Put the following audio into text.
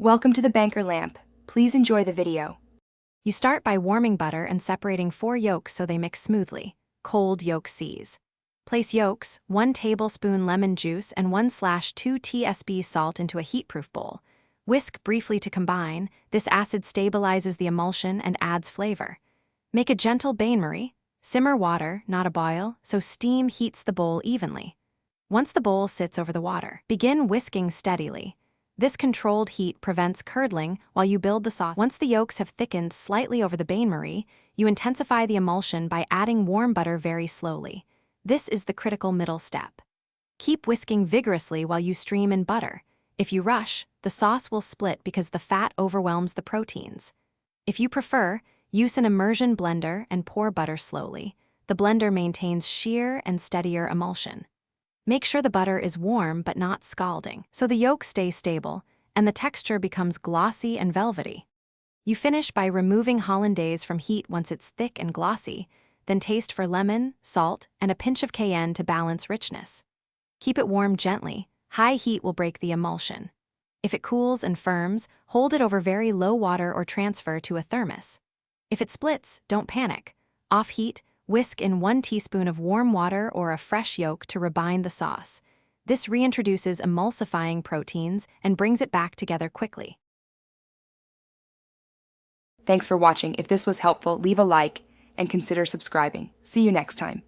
Welcome to the banker lamp. Please enjoy the video. You start by warming butter and separating 4 yolks so they mix smoothly. Cold yolk C's. Place yolks, 1 tablespoon lemon juice, and 1/2 tsp salt into a heatproof bowl. Whisk briefly to combine. This acid stabilizes the emulsion and adds flavor. Make a gentle bain-marie. Simmer water, not a boil, so steam heats the bowl evenly. Once the bowl sits over the water, begin whisking steadily. This controlled heat prevents curdling while you build the sauce. Once the yolks have thickened slightly over the bain-marie, you intensify the emulsion by adding warm butter very slowly. This is the critical middle step. Keep whisking vigorously while you stream in butter. If you rush, the sauce will split because the fat overwhelms the proteins. If you prefer, use an immersion blender and pour butter slowly. The blender maintains sheer and steadier emulsion. Make sure the butter is warm but not scalding, so the yolks stay stable and the texture becomes glossy and velvety. You finish by removing Hollandaise from heat once it's thick and glossy, then taste for lemon, salt, and a pinch of cayenne to balance richness. Keep it warm gently. High heat will break the emulsion. If it cools and firms, hold it over very low water or transfer to a thermos. If it splits, don't panic. Off heat, whisk in 1 teaspoon of warm water or a fresh yolk to rebind the sauce. This reintroduces emulsifying proteins and brings it back together quickly. Thanks for watching. If this was helpful, leave a like and consider subscribing. See you next time.